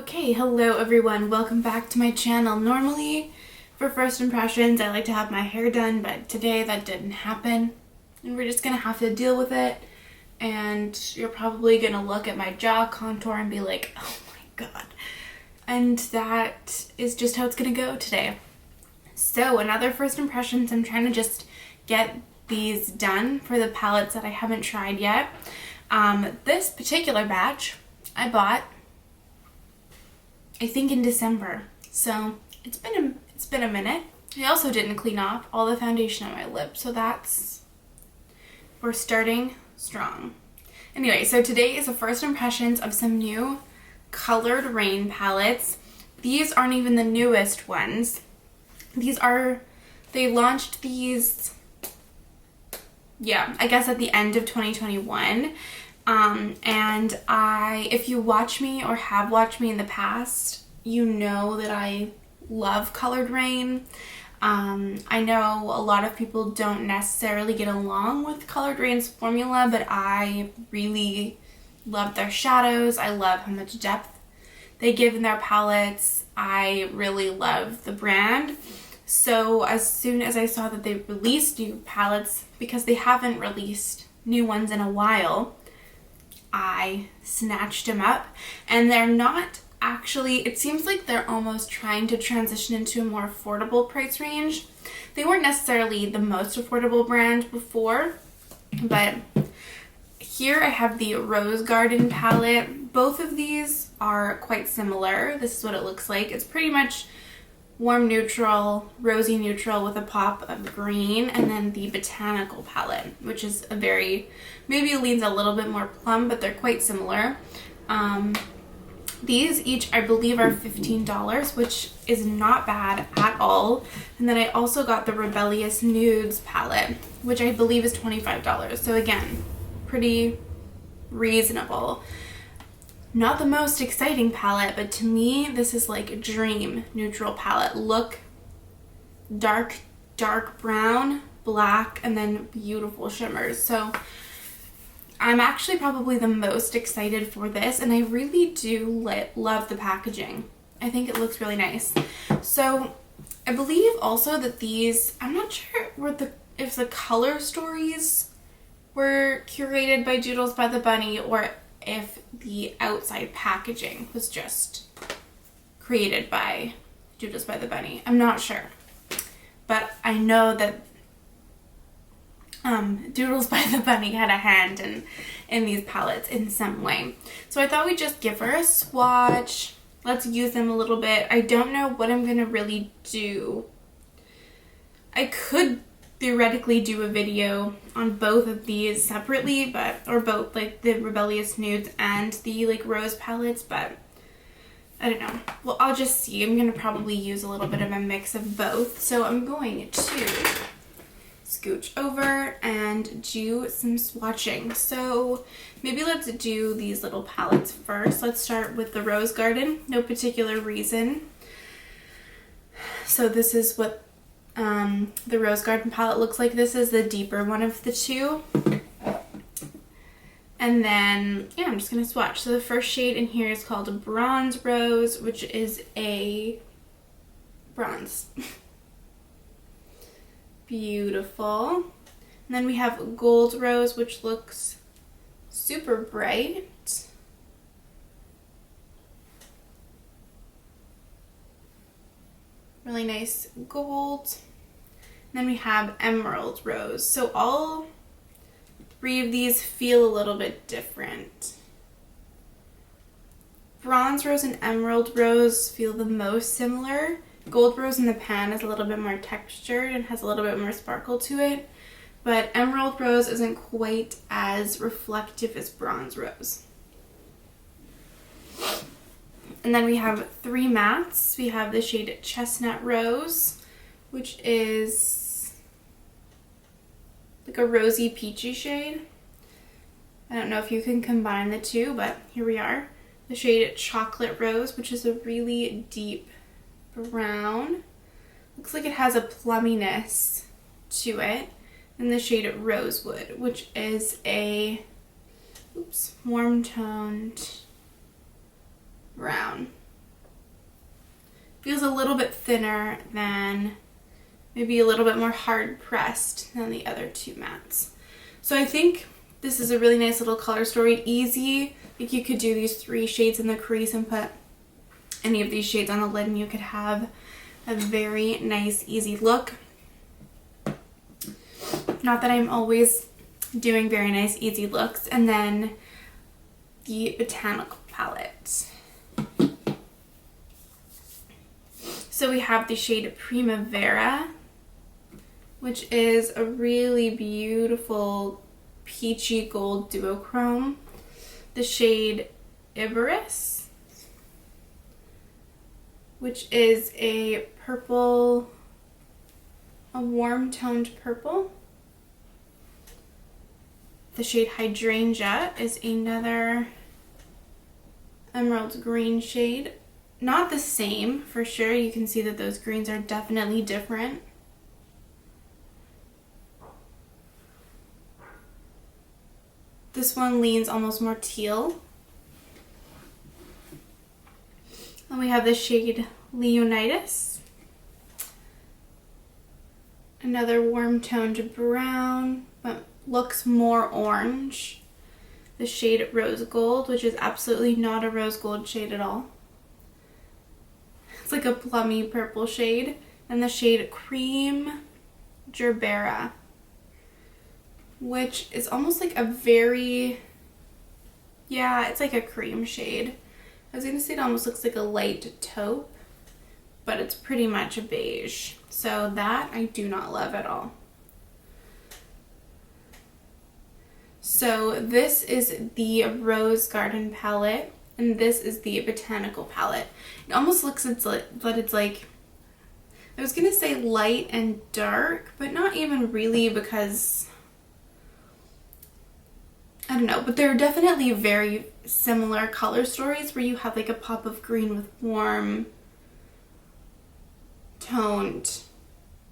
Okay, hello everyone, welcome back to my channel. Normally, for first impressions, I like to have my hair done, but today that didn't happen. And we're just gonna have to deal with it. And you're probably gonna look at my jaw contour and be like, oh my god. And that is just how it's gonna go today. So, another first impressions, I'm trying to just get these done for the palettes that I haven't tried yet. This particular batch I bought, I think, in December, so it's been a minute. I also didn't clean off all the foundation on my lips, so we're starting strong. Anyway, so today is the first impressions of some new colored Raine palettes. These aren't even the newest ones. They launched these, yeah, I guess at the end of 2021. And if you watch me or have watched me in the past, you know that I love colored Raine. I know a lot of people don't necessarily get along with colored Raine's formula, but I really love their shadows. I love how much depth they give in their palettes. I really love the brand. So as soon as I saw that they released new palettes, because they haven't released new ones in a while, I snatched them up. And they're not actually, it seems like they're almost trying to transition into a more affordable price range. They weren't necessarily the most affordable brand before, but here I have the Rose Garden palette. Both of these are quite similar. This is what it looks like. It's pretty much warm neutral, rosy neutral with a pop of green, and then the Botanical palette, which is maybe it leans a little bit more plum, but they're quite similar. These each, I believe, are $15, which is not bad at all. And then I also got the Rebellious Nudes palette, which I believe is $25. So again, pretty reasonable. Not the most exciting palette, but to me, this is like a dream neutral palette. Look, dark brown, black, and then beautiful shimmers. So I'm actually probably the most excited for this, and I really do love the packaging. I think it looks really nice. So I believe also that these, I'm not sure if the color stories were curated by Doodles by the Bunny, or if the outside packaging was just created by Doodles by the Bunny. I'm not sure. But I know that Doodles by the Bunny had a hand in these palettes in some way. So I thought we'd just give her a swatch. Let's use them a little bit. I don't know what I'm going to really do. I could theoretically do a video on both of these separately, or both, like the Rebellious Nudes and the like rose palettes, but I don't know. Well, I'll just see. I'm going to probably use a little bit of a mix of both. So I'm going to scooch over and do some swatching. So maybe let's do these little palettes first. Let's start with the Rose Garden. No particular reason. So this is what the Rose Garden palette looks like. This is the deeper one of the two. And then, yeah, I'm just going to swatch. So the first shade in here is called Bronze Rose, which is a bronze. Beautiful. And then we have Gold Rose, which looks super bright. Really nice gold. And then we have Emerald Rose. So all three of these feel a little bit different. Bronze Rose and Emerald Rose feel the most similar. Gold Rose in the pan is a little bit more textured and has a little bit more sparkle to it, but Emerald Rose isn't quite as reflective as Bronze Rose. And then we have three mattes. We have the shade Chestnut Rose, which is like a rosy peachy shade. I don't know if you can combine the two, but here we are. The shade Chocolate Rose, which is a really deep brown. Looks like it has a plumminess to it. And the shade Rosewood, which is a warm toned brown. feels a little bit thinner than, maybe a little bit more hard pressed than the other two mattes. So I think this is a really nice little color story. Easy, like you could do these 3 shades in the crease and put any of these shades on the lid and you could have a very nice, easy look. Not that I'm always doing very nice, easy looks. And then the Botanical palette. So we have the shade Primavera, which is a really beautiful peachy gold duochrome. The shade Ivory, which is a purple, a warm toned purple. The shade Hydrangea is another emerald green shade. Not the same for sure. You can see that those greens are definitely different. This one leans almost more teal. And we have the shade Leonidas. Another warm toned brown, but looks more orange. The shade Rose Gold, which is absolutely not a rose gold shade at all. It's like a plummy purple shade. And the shade Cream Gerbera, which is almost like a very, yeah, it's like a cream shade. I was gonna say it almost looks like a light taupe, but it's pretty much a beige. So that I do not love at all. So this is the Rose Garden palette, and this is the Botanical palette. It almost looks, but it's like, I was gonna say light and dark, but not even really, because I don't know, but they're definitely very similar color stories where you have like a pop of green with warm toned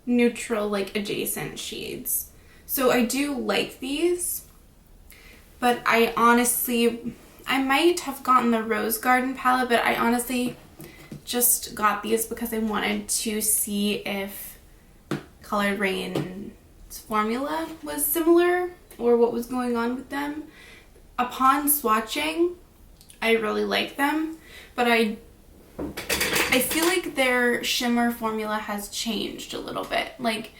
neutral like adjacent shades. So I do like these, but I might have gotten the Rose Garden palette, but I honestly just got these because I wanted to see if Colored Raine's formula was similar or what was going on with them. Upon swatching, I really like them, but I feel like their shimmer formula has changed a little bit. Like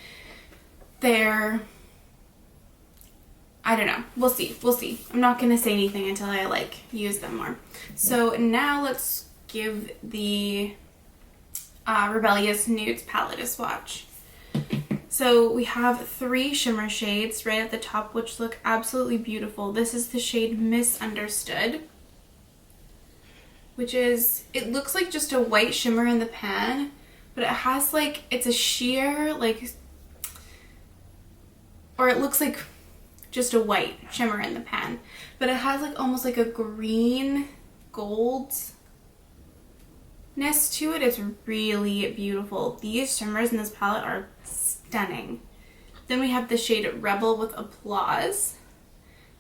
I don't know. We'll see. I'm not going to say anything until I like use them more. So now let's give the Rebellious Nudes palette a swatch. So we have 3 shimmer shades right at the top, which look absolutely beautiful. This is the shade Misunderstood, which is, it looks like just a white shimmer in the pan, but it has like, it's a sheer, like, or it looks like just a white shimmer in the pan, but it has like almost like a green goldness to it. It's really beautiful. These shimmers in this palette are stunning. Then we have the shade Rebel with Applause,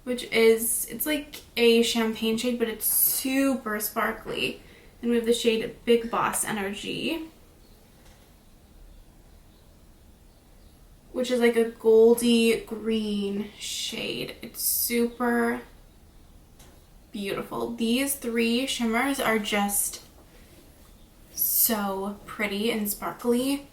which is, it's like a champagne shade, but it's super sparkly. Then we have the shade Big Boss Energy, which is like a goldy green shade. It's super beautiful. These 3 shimmers are just so pretty and sparkly.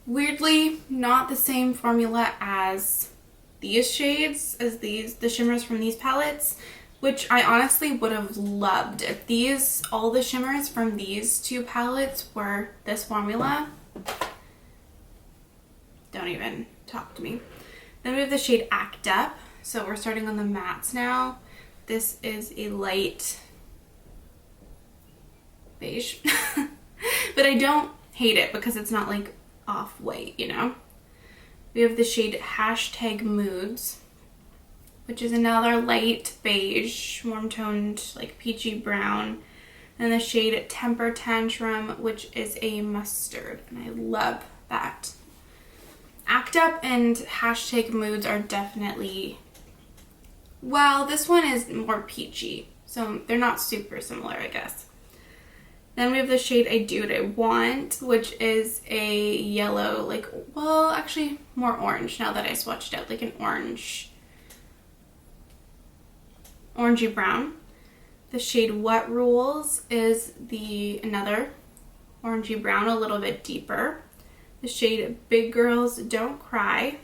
Weirdly, not the same formula as these shades, as the shimmers from these palettes, which I honestly would have loved if all the shimmers from these 2 palettes were this formula. Don't even talk to me. Then we have the shade Act Up. So we're starting on the mattes now. This is a light beige, but I don't hate it because it's not like off-white, you know? We have the shade Hashtag Moods, which is another light beige, warm-toned, like peachy brown. And the shade Temper Tantrum, which is a mustard, and I love that. Act Up and Hashtag Moods are definitely, well, this one is more peachy, so they're not super similar, I guess. Then we have the shade I Do What I Want, which is a yellow, like, well, actually more orange now that I swatched out, like an orangey brown. The shade What Rules is another orangey brown, a little bit deeper. The shade Big Girls Don't Cry.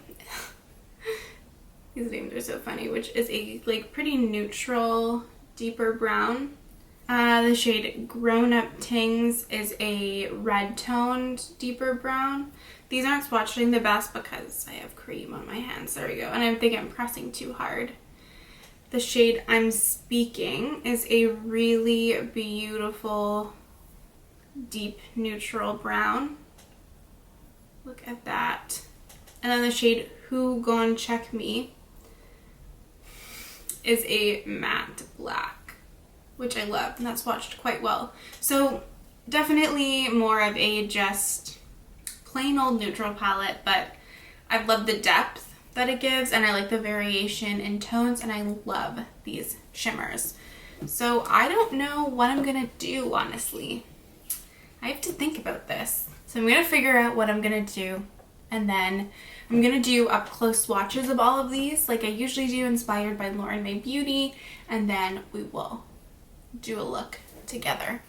These names are so funny, which is a like pretty neutral, deeper brown. The shade Grown Up Tings is a red toned, deeper brown. These aren't swatching the best because I have cream on my hands. There we go. And I think I'm pressing too hard. The shade I'm Speaking is a really beautiful, deep neutral brown. Look at that. And then the shade Who Gon Check Me is a matte black, which I love, and that's swatched quite well. So definitely more of a just plain old neutral palette, but I love the depth that it gives, and I like the variation in tones, and I love these shimmers. So I don't know what I'm gonna do, honestly. I have to think about this. So I'm gonna figure out what I'm gonna do, and then I'm gonna do up close swatches of all of these like I usually do, inspired by Lauren May Beauty, and then we will do a look together.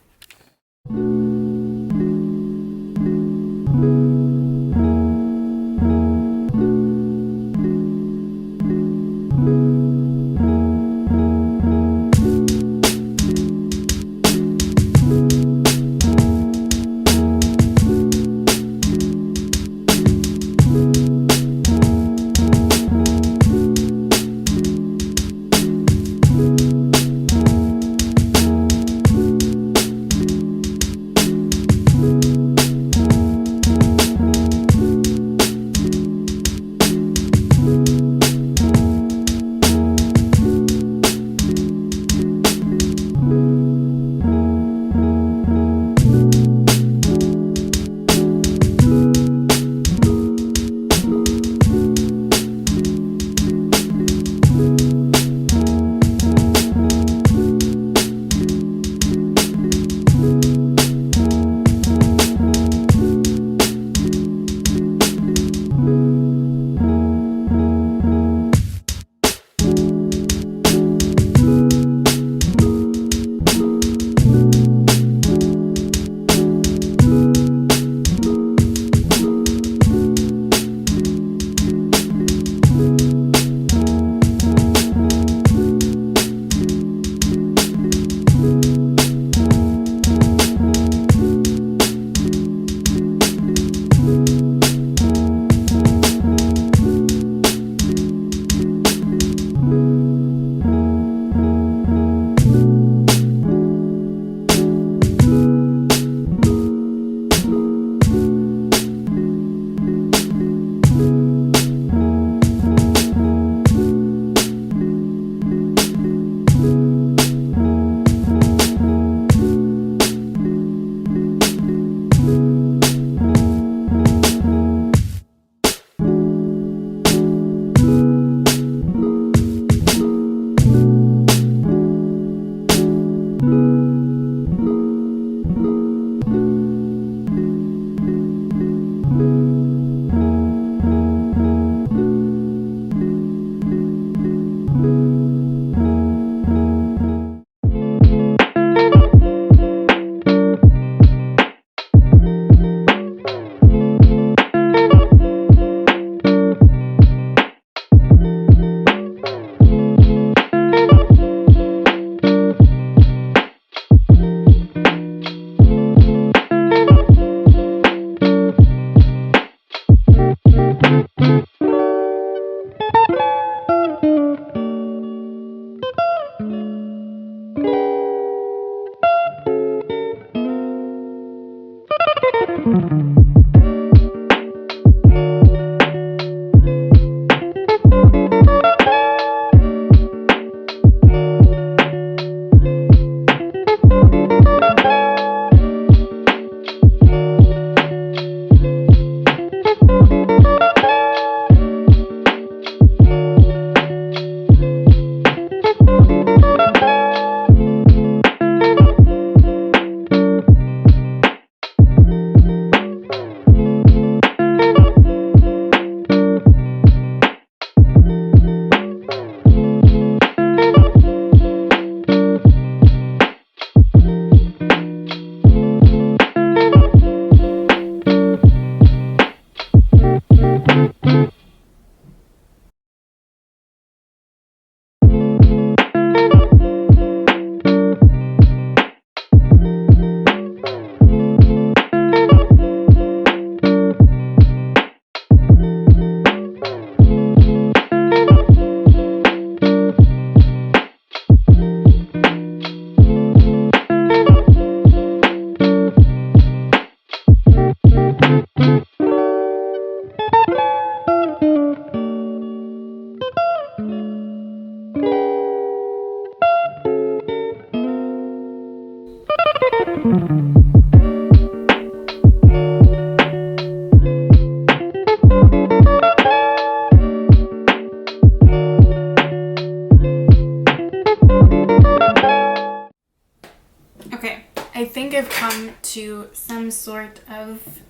I think I've come to some sort of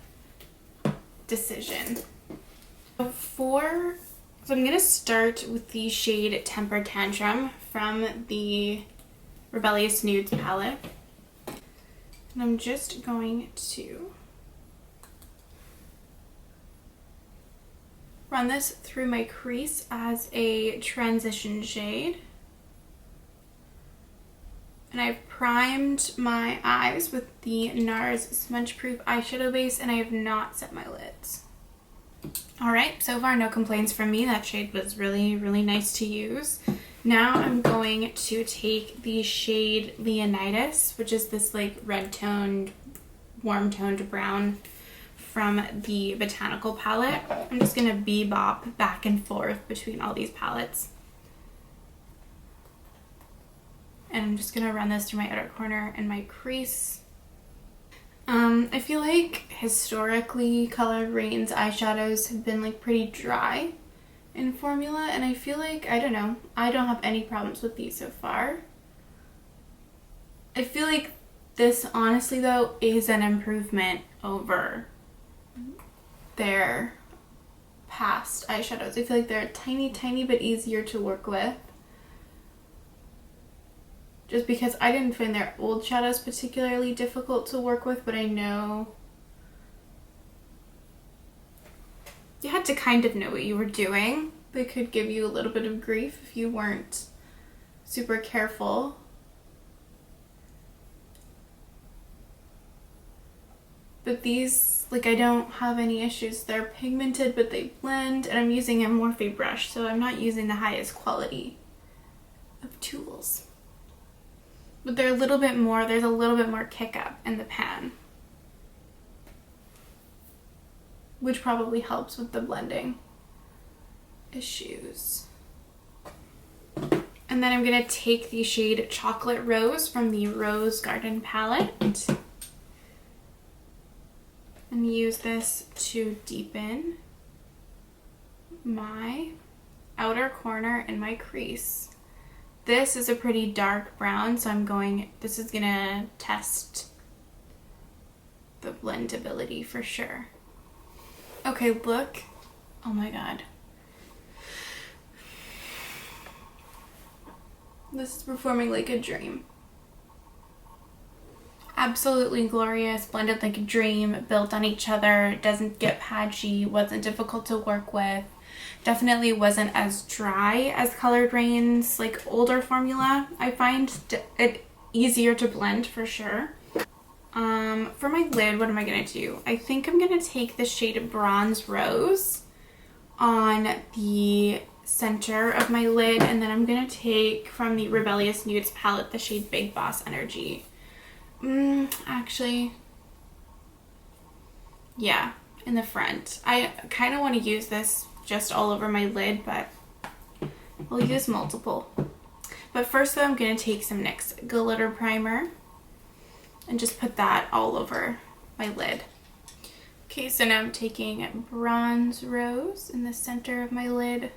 decision. So I'm going to start with the shade Temper Tantrum from the Rebellious Nudes palette. And I'm just going to run this through my crease as a transition shade. And I've primed my eyes with the NARS Smudge Proof Eyeshadow Base, and I have not set my lids. Alright, so far no complaints from me. That shade was really, really nice to use. Now I'm going to take the shade Leonidas, which is this like red-toned, warm-toned brown from the Botanical palette. I'm just going to bebop back and forth between all these palettes. And I'm just going to run this through my outer corner and my crease. I feel like historically colored Raine's eyeshadows have been like pretty dry in formula, and I feel like, I don't know, I don't have any problems with these so far. I feel like this honestly though is an improvement over their past eyeshadows. I feel like they're a tiny bit easier to work with. Just because I didn't find their old shadows particularly difficult to work with, but I know you had to kind of know what you were doing. They could give you a little bit of grief if you weren't super careful. But these, like, I don't have any issues. They're pigmented, but they blend, and I'm using a Morphe brush, so I'm not using the highest quality of tools. But they're a little bit more, there's a little bit more kick up in the pan, which probably helps with the blending issues. And then I'm going to take the shade Chocolate Rose from the Rose Garden palette and use this to deepen my outer corner and my crease. This is a pretty dark brown, so this is gonna test the blendability for sure. Okay, look. Oh my god. This is performing like a dream. Absolutely glorious, blended like a dream, built on each other, doesn't get patchy, wasn't difficult to work with. Definitely wasn't as dry as Colored Raine's like older formula. I find it easier to blend for sure. For my lid, what am I gonna do? I think I'm gonna take the shade Bronze Rose on the center of my lid, and then I'm gonna take from the Rebellious Nudes palette the shade Big Boss Energy. Actually, yeah, in the front. I kind of want to use this just all over my lid, but I'll use multiple. But first though, I'm going to take some NYX glitter primer and just put that all over my lid. Okay, so now I'm taking Bronze Rose in the center of my lid.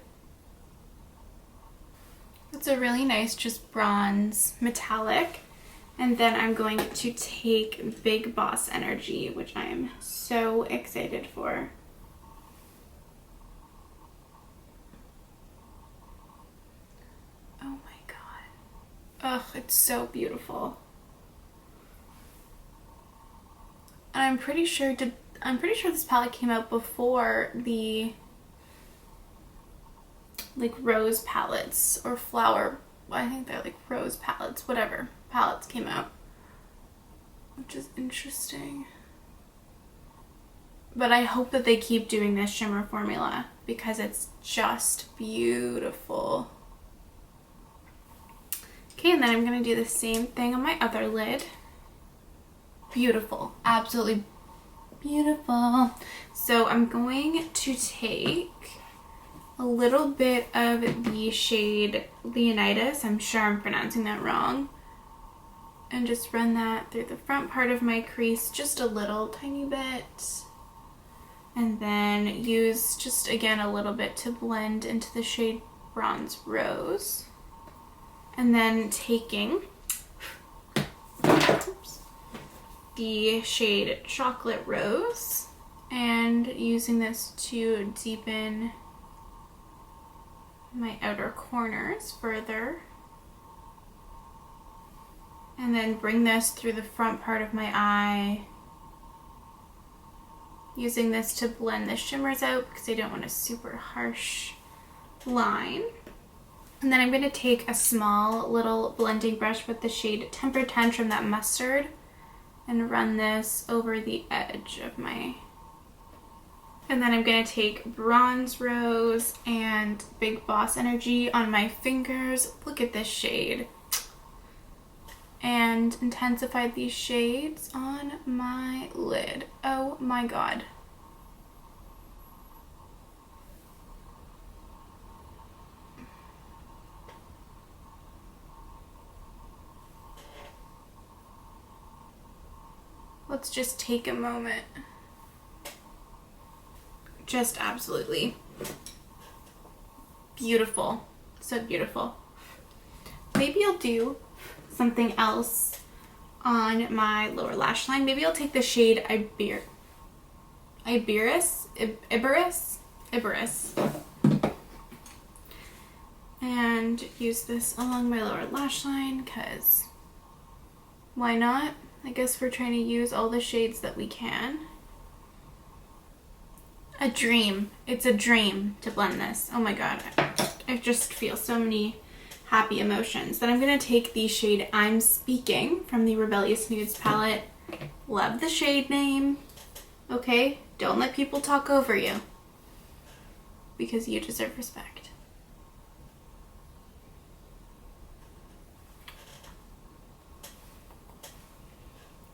It's a really nice just bronze metallic. And then I'm going to take Big Boss Energy, which I am so excited for. Oh my god. Ugh, it's so beautiful. And I'm pretty sure this palette came out before the like rose palettes or flower. I think they're like rose palettes, whatever palettes came out, which is interesting. But I hope that they keep doing this shimmer formula because it's just beautiful. Okay, and then I'm going to do the same thing on my other lid. Beautiful. Absolutely beautiful. So I'm going to take a little bit of the shade Leonidas. I'm sure I'm pronouncing that wrong. And just run that through the front part of my crease just a little tiny bit. And then use just again a little bit to blend into the shade Bronze Rose. And then taking, oops, the shade Chocolate Rose and using this to deepen my outer corners further. And then bring this through the front part of my eye. Using this to blend the shimmers out because I don't want a super harsh line. And then I'm going to take a small little blending brush with the shade Temper Tantrum, that mustard, and run this over the edge of my... And then I'm going to take Bronze Rose and Big Boss Energy on my fingers. Look at this shade. And intensify these shades on my lid. Oh my god. Let's just take a moment. Just absolutely beautiful. So beautiful. Maybe I'll do something else on my lower lash line. Maybe I'll take the shade Iberis, and use this along my lower lash line, because why not? I guess we're trying to use all the shades that we can. A dream. It's a dream to blend this. Oh my god. I just feel so many happy emotions. Then I'm going to take the shade I'm Speaking from the Rebellious Nudes palette. Love the shade name. Okay? Don't let people talk over you, because you deserve respect.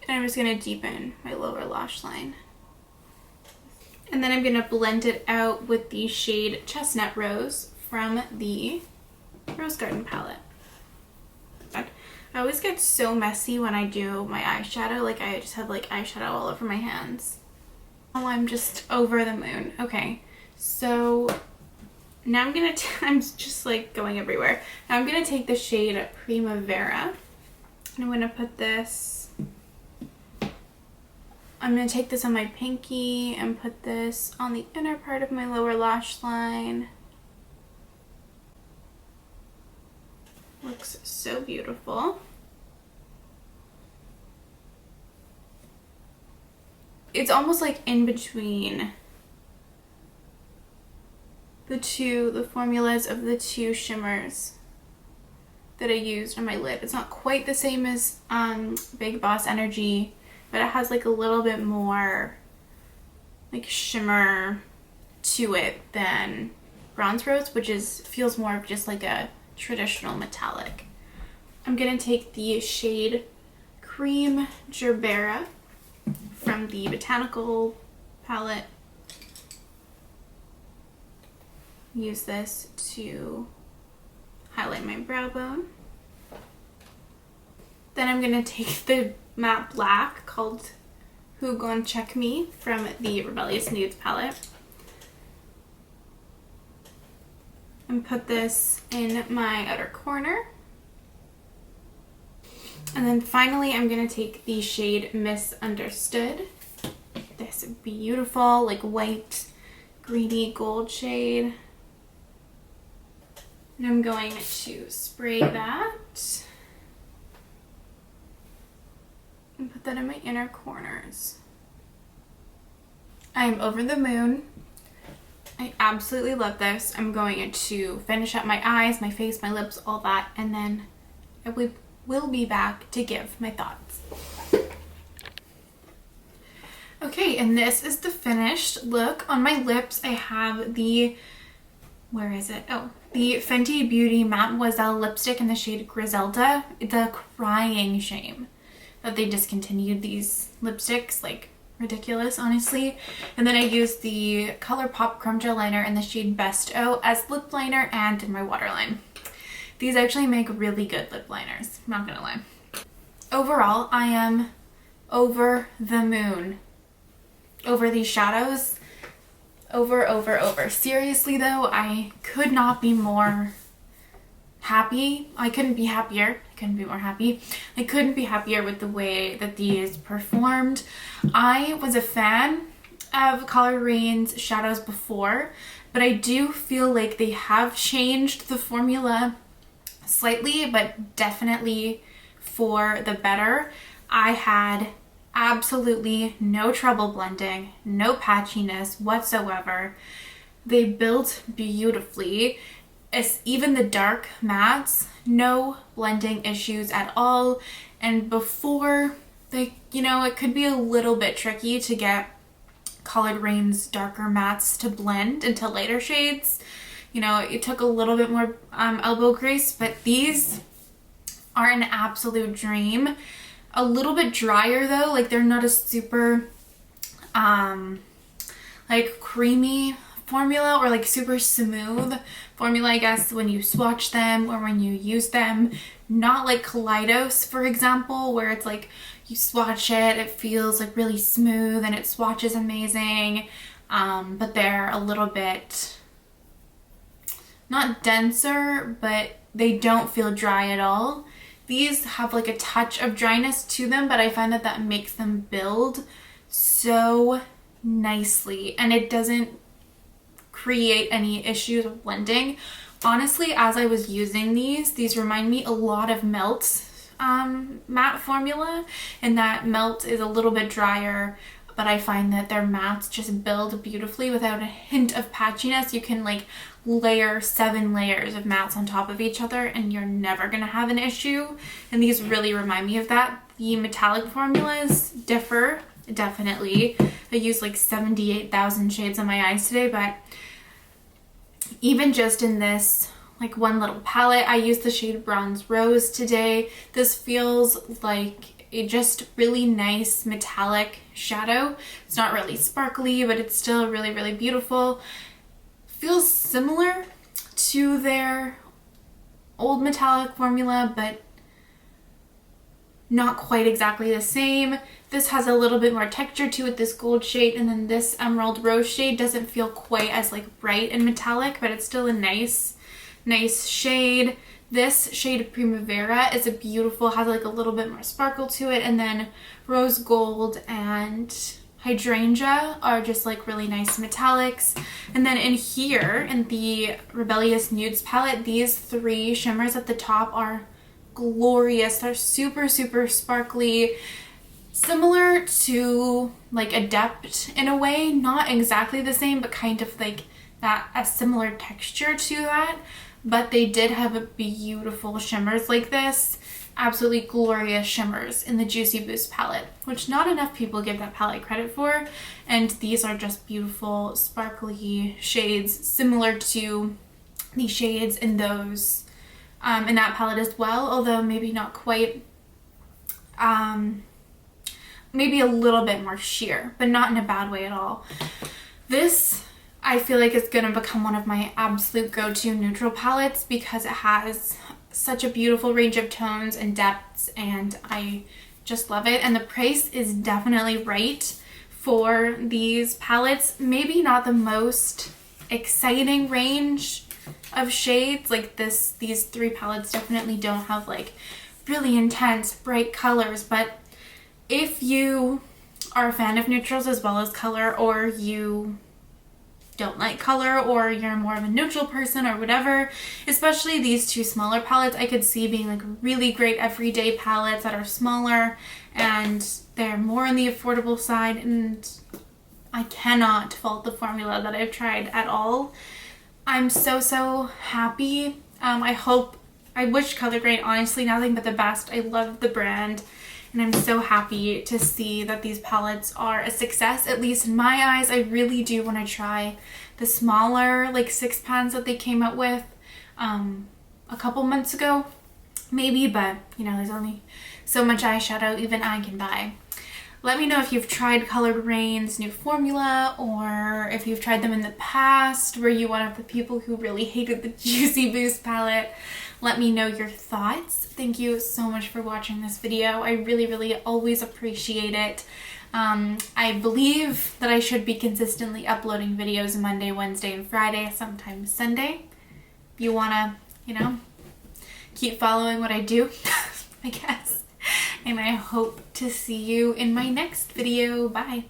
And I'm just going to deepen my lower lash line. And then I'm going to blend it out with the shade Chestnut Rose from the Rose Garden palette. I always get so messy when I do my eyeshadow. Like, I just have like eyeshadow all over my hands. Oh, I'm just over the moon. Okay, so now I'm just like going everywhere. Now I'm gonna take the shade Primavera, and I'm gonna put this, I'm gonna take this on my pinky and put this on the inner part of my lower lash line. Looks so beautiful. It's almost like in between the formulas of the two shimmers that I used on my lid. It's not quite the same as Big Boss Energy, but it has like a little bit more like shimmer to it than Bronze Rose, which feels more of just like a traditional metallic. I'm gonna take the shade Cream Gerbera from the Botanical palette. Use this to highlight my brow bone. Then I'm gonna take the matte black called Who Gon Check Me from the Rebellious Nudes palette and put this in my outer corner. And then finally I'm going to take the shade Misunderstood. This beautiful like white greeny gold shade. And I'm going to spray that and put that in my inner corners. I am over the moon. I absolutely love this. I'm going to finish up my eyes, my face, my lips, all that, and then I will be back to give my thoughts. Okay, and this is the finished look. On my lips, I have the, where is it? Oh, the Fenty Beauty Mademoiselle lipstick in the shade Griselda. It's a crying shame that they discontinued these lipsticks, like ridiculous, honestly. And then I used the ColourPop Chrome Gel Liner in the shade Besto as lip liner and in my waterline. These actually make really good lip liners, not gonna lie. Overall, I am over the moon over these shadows. Over. Seriously though, I could not be more happy. I couldn't be happier. I couldn't be more happy. I couldn't be happier with the way that these performed. I was a fan of Color Raine's shadows before, but I do feel like they have changed the formula slightly, but definitely for the better. I had absolutely no trouble blending, no patchiness whatsoever. They built beautifully. Even the dark mattes, no blending issues at all. And before, they, it could be a little bit tricky to get Colored Raine's darker mattes to blend into lighter shades. It took a little bit more elbow grease, but these are an absolute dream. A little bit drier though, like they're not a super like creamy formula or like super smooth formula, I guess, when you swatch them or when you use them. Not like Kaleidos, for example, where it's like you swatch it, it feels like really smooth and it swatches amazing, but they're a little bit not denser, but they don't feel dry at all. These have like a touch of dryness to them, but I find that that makes them build so nicely and it doesn't create any issues with blending. Honestly, as I was using these remind me a lot of Melt's matte formula, and that Melt is a little bit drier, but I find that their mattes just build beautifully without a hint of patchiness. You can like layer 7 layers of mattes on top of each other and you're never gonna have an issue, and these really remind me of that. The metallic formulas differ, definitely. I used like 78,000 shades on my eyes today, but even just in this like one little palette, I used the shade Bronze Rose today. This feels like a just really nice metallic shadow. It's not really sparkly, but it's still really, really beautiful. Feels similar to their old metallic formula, but not quite exactly the same. This has a little bit more texture to it, this gold shade, and then this Emerald Rose shade doesn't feel quite as like bright and metallic, but it's still a nice shade. This shade Primavera is a beautiful, has like a little bit more sparkle to it, and then Rose Gold and Hydrangea are just like really nice metallics. And then in here, in the Rebellious Nudes palette, these 3 shimmers at the top are glorious. They're super, super sparkly. Similar to like Adept in a way, not exactly the same, but kind of like that, a similar texture to that. But they did have beautiful shimmers like this. Absolutely glorious shimmers in the Juicy Boost palette, which not enough people give that palette credit for. And these are just beautiful, sparkly shades, similar to the shades in those, in that palette as well, although maybe not quite, maybe a little bit more sheer, but not in a bad way at all. This, I feel like, is going to become one of my absolute go-to neutral palettes because it has such a beautiful range of tones and depths, and I just love it. And the price is definitely right for these palettes. Maybe not the most exciting range of shades like this. These 3 palettes definitely don't have like really intense bright colors, but if you are a fan of neutrals as well as color, or you don't like color, or you're more of a neutral person or whatever, especially these 2 smaller palettes I could see being like really great everyday palettes that are smaller and they're more on the affordable side, and I cannot fault the formula that I've tried at all. I'm so happy. I wish Color Grade, honestly, nothing but the best. I love the brand, and I'm so happy to see that these palettes are a success, at least in my eyes. I really do want to try the smaller like 6 pans that they came out with a couple months ago, maybe, but there's only so much eyeshadow even I can buy. Let me know if you've tried Colored Raine's new formula, or if you've tried them in the past. Were you one of the people who really hated the Juicy Boost palette? Let me know your thoughts. Thank you so much for watching this video. I really always appreciate it. I believe that I should be consistently uploading videos Monday, Wednesday, and Friday, sometimes Sunday. If you wanna, keep following what I do, I guess. And I hope to see you in my next video. Bye.